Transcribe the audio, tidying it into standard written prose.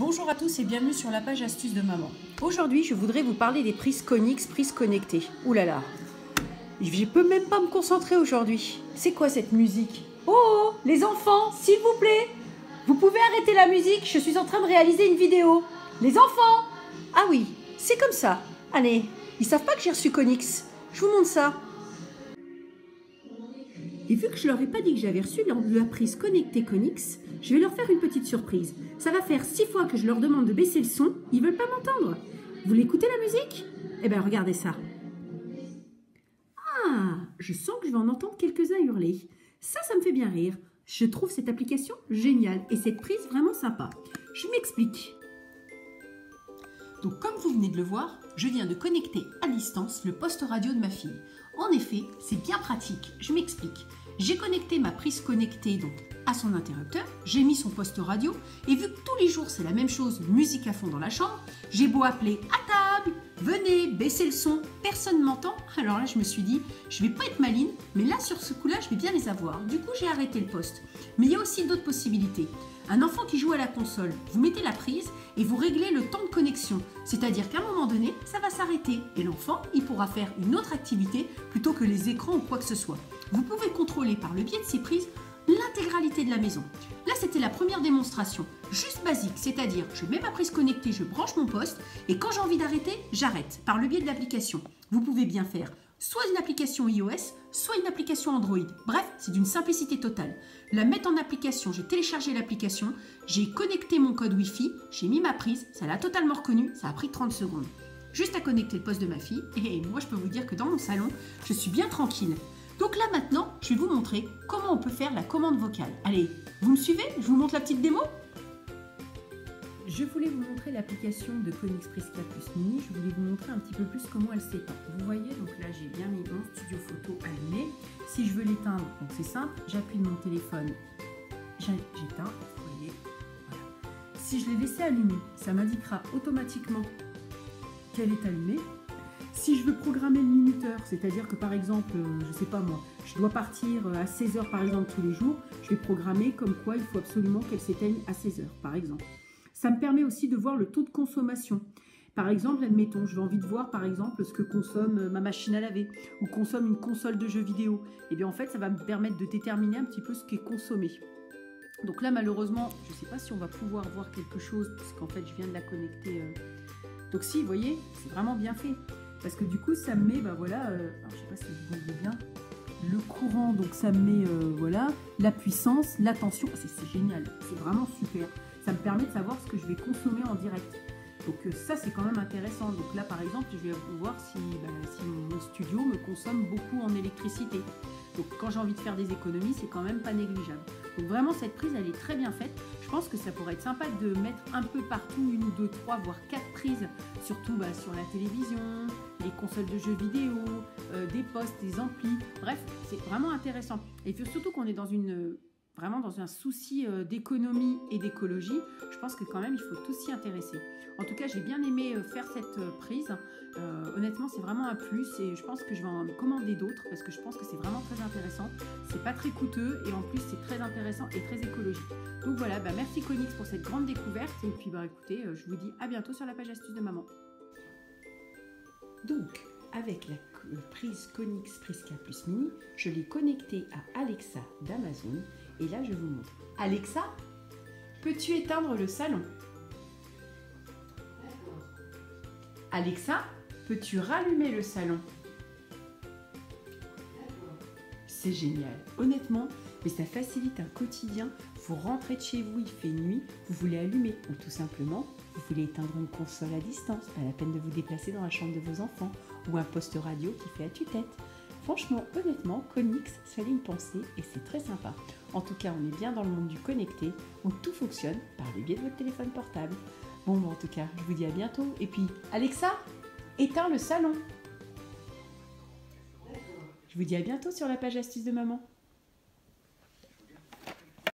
Bonjour à tous et bienvenue sur la page astuces de maman. Aujourd'hui, je voudrais vous parler des prises Konix, prises connectées. Ouh là là, je peux même pas me concentrer aujourd'hui. C'est quoi cette musique? Oh, les enfants, s'il vous plaît, vous pouvez arrêter la musique, je suis en train de réaliser une vidéo. Les enfants! Ah oui, c'est comme ça. Allez, ils savent pas que j'ai reçu Konix. Je vous montre ça. Et vu que je leur ai pas dit que j'avais reçu la prise connectée Konix, je vais leur faire une petite surprise. Ça va faire 6 fois que je leur demande de baisser le son, ils veulent pas m'entendre. Vous voulez écouter la musique? Eh bien, regardez ça. Ah, je sens que je vais en entendre quelques-uns hurler. Ça me fait bien rire. Je trouve cette application géniale et cette prise vraiment sympa. Je m'explique. Donc comme vous venez de le voir, je viens de connecter à distance le poste radio de ma fille. En effet, c'est bien pratique, je m'explique. J'ai connecté ma prise connectée donc à son interrupteur, j'ai mis son poste radio et vu que tous les jours c'est la même chose, musique à fond dans la chambre, j'ai beau appeler à table, venez, baissez le son, personne ne m'entend. Alors là je me suis dit, je vais pas être maline, mais là sur ce coup-là je vais bien les avoir. Du coup j'ai arrêté le poste. Mais il y a aussi d'autres possibilités. Un enfant qui joue à la console, vous mettez la prise et vous réglez le temps de connexion. C'est-à-dire qu'à un moment donné, ça va s'arrêter et l'enfant, il pourra faire une autre activité plutôt que les écrans ou quoi que ce soit. Vous pouvez contrôler par le biais de ces prises l'intégralité de la maison. Là, c'était la première démonstration, juste basique, c'est-à-dire je mets ma prise connectée, je branche mon poste et quand j'ai envie d'arrêter, j'arrête par le biais de l'application. Vous pouvez bien faire soit une application iOS, soit une application Android. Bref, c'est d'une simplicité totale. La mettre en application, j'ai téléchargé l'application, j'ai connecté mon code Wi-Fi, j'ai mis ma prise, ça l'a totalement reconnu, ça a pris 30 secondes. Juste à connecter le poste de ma fille, et moi je peux vous dire que dans mon salon, je suis bien tranquille. Donc là maintenant, je vais vous montrer comment on peut faire la commande vocale. Allez, vous me suivez? Je vous montre la petite démo. Je voulais vous montrer l'application de Konix Prise 4 Plus Mini. Je voulais vous montrer un petit peu plus comment elle s'éteint. Vous voyez, donc là j'ai bien mis mon studio photo allumé. Si je veux l'éteindre, donc c'est simple, j'appuie de mon téléphone, j'éteins, vous voyez, voilà. Si je l'ai laissé allumé, ça m'indiquera automatiquement qu'elle est allumée. Si je veux programmer le minuteur, c'est-à-dire que par exemple, je sais pas moi, je dois partir à 16 h par exemple tous les jours, je vais programmer comme quoi il faut absolument qu'elle s'éteigne à 16 h par exemple. Ça me permet aussi de voir le taux de consommation. Par exemple, admettons, j'ai envie de voir par exemple ce que consomme ma machine à laver ou consomme une console de jeux vidéo. Et bien en fait, ça va me permettre de déterminer un petit peu ce qui est consommé. Donc là, malheureusement, je ne sais pas si on va pouvoir voir quelque chose puisqu'en fait, je viens de la connecter. Donc si, vous voyez, c'est vraiment bien fait. Parce que du coup, ça me met, bah voilà, alors je ne sais pas si vous voyez bien, le courant, donc ça me met, voilà, la puissance, la tension. C'est génial, c'est vraiment super. Ça me permet de savoir ce que je vais consommer en direct. Donc ça, c'est quand même intéressant. Donc là, par exemple, je vais voir si mon studio me consomme beaucoup en électricité. Donc quand j'ai envie de faire des économies, c'est quand même pas négligeable. Donc vraiment, cette prise, elle est très bien faite. Je pense que ça pourrait être sympa de mettre un peu partout, 1 ou 2, 3, voire 4 prises, surtout sur la télévision, les consoles de jeux vidéo, des postes, des amplis. Bref, c'est vraiment intéressant. Et surtout qu'on est vraiment dans un souci d'économie et d'écologie, je pense que quand même il faut tous s'y intéresser. En tout cas, j'ai bien aimé faire cette prise. Honnêtement, c'est vraiment un plus et je pense que je vais en commander d'autres parce que je pense que c'est vraiment très intéressant. C'est pas très coûteux et en plus c'est très intéressant et très écologique. Donc voilà, merci Konix pour cette grande découverte et puis écoutez, je vous dis à bientôt sur la page astuce de maman. Donc, avec la prise Konix Prise 4 Plus Mini, je l'ai connectée à Alexa d'Amazon. Et là, je vous montre. Alexa, peux-tu éteindre le salon? Alexa, peux-tu rallumer le salon? C'est génial. Honnêtement, mais ça facilite un quotidien. Vous rentrez de chez vous, il fait nuit, vous voulez allumer ou tout simplement, vous voulez éteindre une console à distance. Pas la peine de vous déplacer dans la chambre de vos enfants ou un poste radio qui fait à tue-tête. Franchement, honnêtement, Konix, ça fallait y penser et c'est très sympa. En tout cas, on est bien dans le monde du connecté où tout fonctionne par le biais de votre téléphone portable. Bon, en tout cas, je vous dis à bientôt. Et puis, Alexa, éteins le salon. Je vous dis à bientôt sur la page astuce de maman.